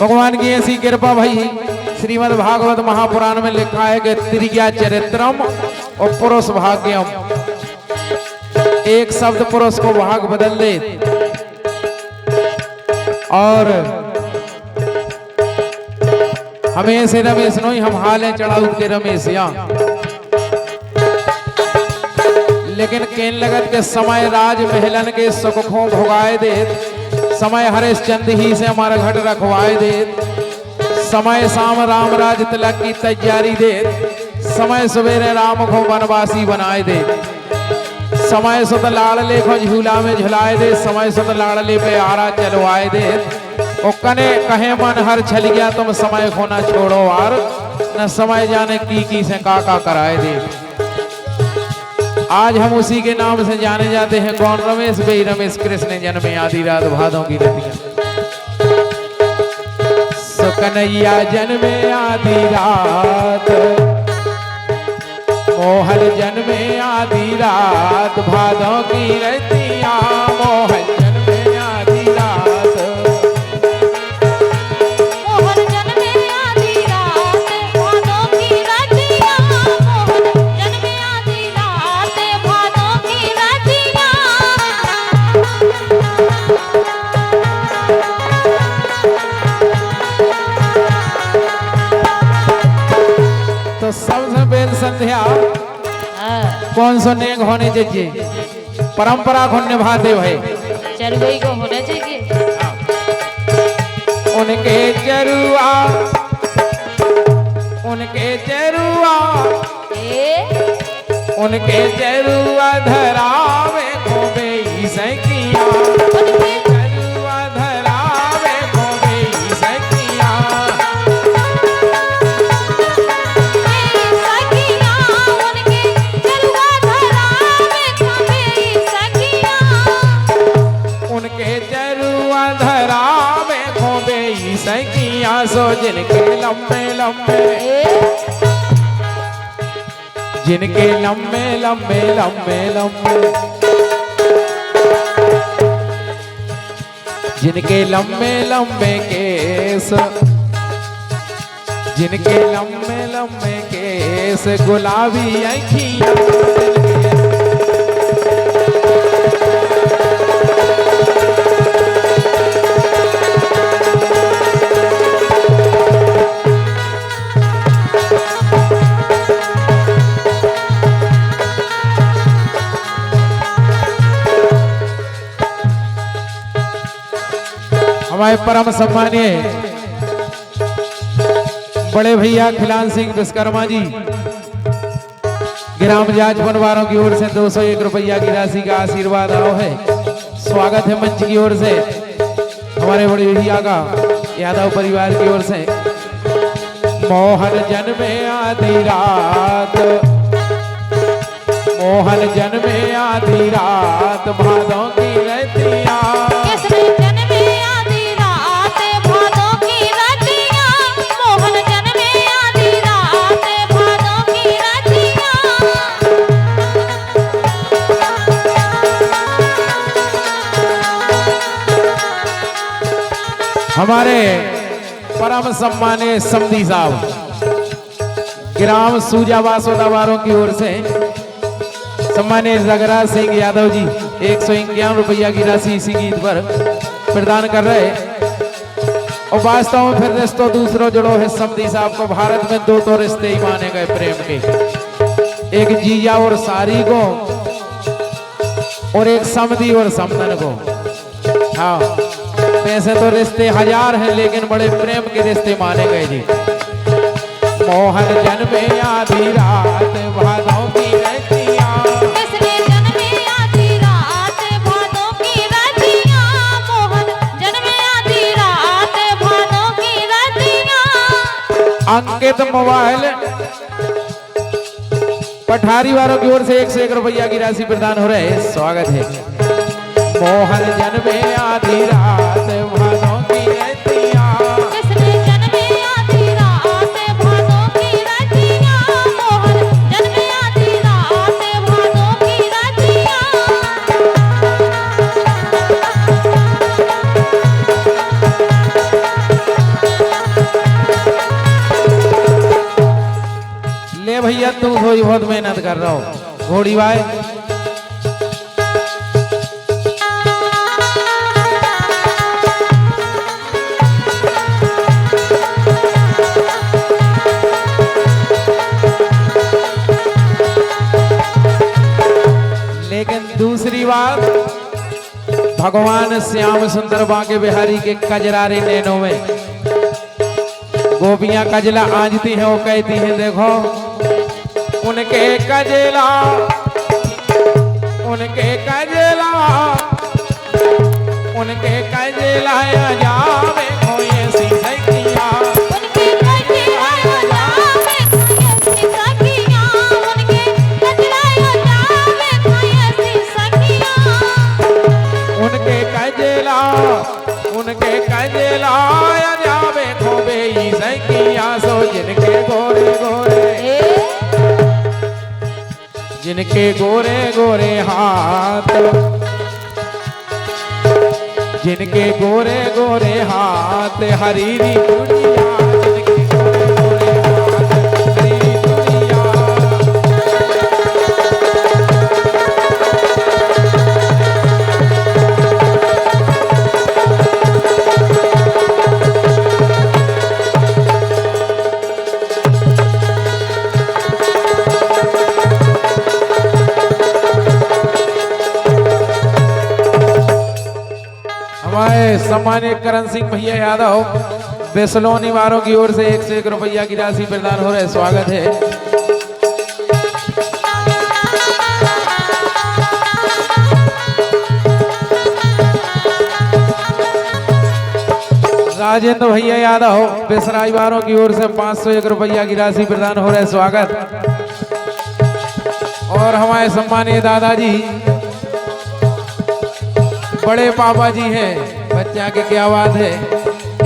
भगवान की ऐसी कृपा भाई, श्रीमद् भागवत महापुराण में लिखा है कि त्रिज्या चरित्रम और पुरुष भाग्यम, एक शब्द पुरुष को भाग बदल दे। और हमें से रमेश नहीं, हम हाल हैं चढ़ाऊ के रमेश यहाँ, लेकिन केन लगत के समय राज महलन के सुखों भोगाए दे, समय हरिश्चंद ही से हमारा घट रखवाए दे, समय शाम राम राज तिलक की तैयारी दे, समय सवेरे राम को वनवासी बनाए दे, समय सुत लाड़ले को झूला में झुलाए दे, समय सुत लाड़ले पे आरा चलवाए दे। ओ कने कहे मन हर छल गया तुम समय को ना छोड़ो यार, न समय जाने की से का कराए दे। आज हम उसी के नाम से जाने जाते हैं, कौन? रमेश भाई रमेश कृष्ण जन्मे आदि रात भादों की नदियां, सो कन्हैया जन्मे आदि रात, मोहन जन्मे आदि रात, भादों की रतियां, मोहन जन्मे आदि रात, मोहन जन्मे आदि रात, भादों की रतियां, मोहन जन्मे आदि रात, भादों की रतियां। तो सबसे पहले संध्या कौन सो नेक होने चाहिए, परंपरा को निभाते हुए चरवाई को होना चाहिए। उनके चरुआ, उनके चरुआ, उनके चरुआ धरावे को बेईसकिया, उनके चरुआ धरावे को बेईसकिया, सखिया उनके चरवा धरावे को बेईसकिया, उनके चरुआ धरावे को बेईसकिया, सो जिनके लंबे लंबे, जिनके लंबे लंबे लंबे लंबे, जिनके लंबे लंबे केस, जिनके लंबे लंबे केस, गुलाबी आँखियाँ, हमारे परम सम्मानीय बड़े भैया खिलान सिंह विश्वकर्मा जी, ग्राम जाज बनवारों की ओर से 201 रुपया की राशि का आशीर्वाद आओ है। स्वागत है मंच की ओर से हमारे बड़े भैया का, यादव परिवार की ओर से। मोहन जन्मे आधी रात, मोहन जन्मे आधी रात, भादों की रतियां, किसने जन्मे आधी रात, भादों की रतियां, मोहन जन्मे आधी रात, भादों की रतियां। हमारे परम सम्मानीय समधी साहब ग्राम सूजा वासोदावारों की ओर से सम्मानीय रघुराज सिंह यादव जी 151 रुपया की राशि इसी गीत पर प्रदान कर रहे। और वास्तव में फिर रिश्तों दूसरों जुड़ो है समधी साहब को। भारत में दो तो रिश्ते ही माने गए प्रेम के, एक जीजा और सारी को, और एक समधी और समधन को। हाँ, वैसे तो रिश्ते हजार हैं, लेकिन बड़े प्रेम के रिश्ते माने गए जी। मोहन जन्मे आधी रात, भादों की रतियां, किसने जन्मे आधी रात, भादों की रतियां, मोहन जन्मे आधी रात, भादों की रतियां। अंकित मोबाइल पठारी वालों की ओर से 101 रुपया की राशि प्रदान हो रहे हैं। स्वागत है। मोहन जन्मे आधी रात, भादों की रतियां, किसने जन्मे आधी रात, भादों की रतियां, मोहन जन्मे आधी रात, भादों की रतियां। तू थोड़ी बहुत मेहनत कर रहा हो घोड़ी भाई। लेकिन दूसरी बात, भगवान श्याम सुंदर बांके बिहारी के कजरारे नैनों में गोपियां कजला आंजती हैं, वो कहती हैं देखो उनके कजला, उनके कजला, उनके कजला जावे कोई ऐसी सखिया, उनके कजला जावे कोई ऐसी सखिया, उनके कजला जावे कोई ऐसी सखिया, उनके कजला, उनके कजला जावे खोबे ई सखिया, सो जिनके गोरे गोरे, जिनके गोरे गोरे हाथ, जिनके गोरे गोरे हाथ हरीरी दुनिया, जिनके गोरे गोरे हाथ हरीरी दुनिया। हमारे सम्मानित करण सिंह भैया यादव बेसलोनी वालों की ओर से 1 से 1 रुपया की राशि प्रदान हो रहे, स्वागत है। राजेंद्र भैया यादव बेसराई वालों की ओर से 501 रुपया की राशि प्रदान हो रहे, स्वागत। और हमारे सम्मानित दादाजी बड़े पापा जी हैं, बच्चा के क्या बात है,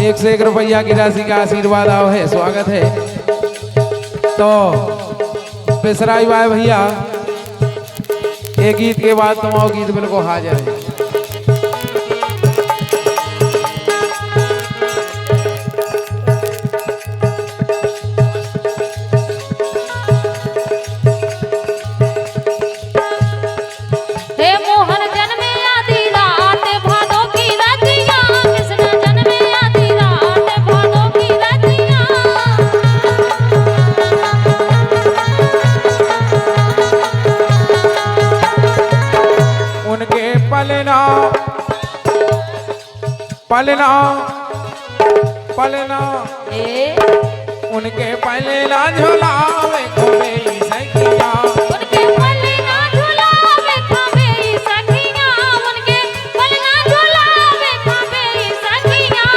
1 से 1 रुपया की राशि का आशीर्वाद आओ है, स्वागत है। तो बेसराई भाई भैया एक गीत के बाद तुम आओ गीत बिल्कुल हाजिर है। हे मोहन जन्मे आधी रात भादों की रातियां, कृष्ण जन्मे आधी रात भादों की रातियां, उनके पलना पलना पलना, उनके पलना झोलावे खोबे ई सखिया, उनके पलना झुलावे खावे ई सखियां, उनके पलना झुलावे खावे ई सखियां।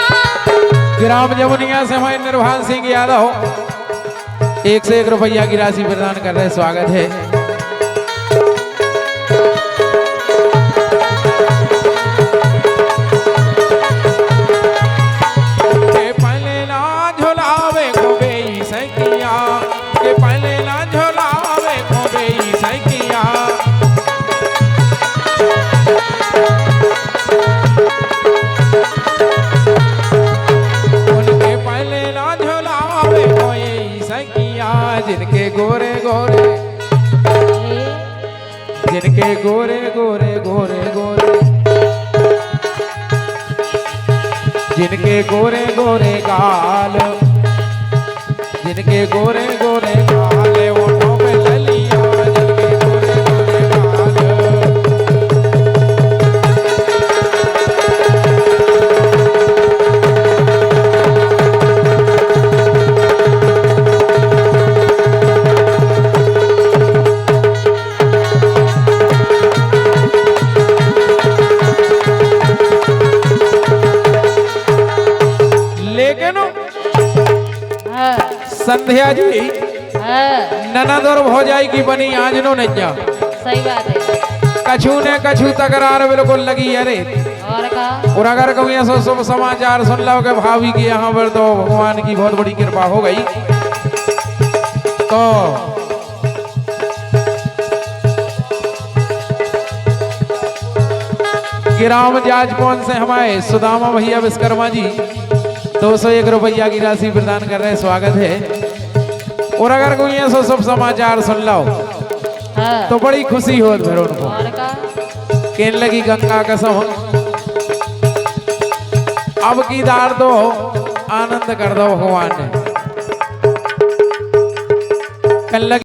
ग्राम जमुनिया से हमारे निर्भान सिंह यादव 1 से 1 रुपया की राशि प्रदान कर रहे, स्वागत है। के पलना झोलावे खोबे ई सखिया, के पलना झोलावे खोबे ई सखिया, उनके पलना झोलावे कोई सखिया, जिनके गोरे गोरे, जिनके गोरे गोरे गोरे गोरे, जिनके गोरे गोरे गाल, जिनके गोरे गोरे गाल, ओठों पे ललिया, जिनके गोरे गोरे गाल, लेकिन संध्या जी ननद और भौजाई की बनी आज नो नैया, सही बात है। कछू ने कछू तकरार बिल्कुल लगी, अरे और का और अगर कभी ऐसा शुभ समाचार सुन लो कि भाभी की यहाँ पर तो भगवान की बहुत बड़ी कृपा हो गई, तो ग्राम जाजपुर से हमारे सुदामा भैया विश्वकर्मा जी 201 रुपया की राशि प्रदान कर रहे हैं, स्वागत है। और अगर कोई ऐसा सब समाचार सुन लो हाँ। तो बड़ी खुशी होत फिर उनको और का कहने लगी गंगा कसम अब की दार दो आनंद कर दो भगवान ने कल लगी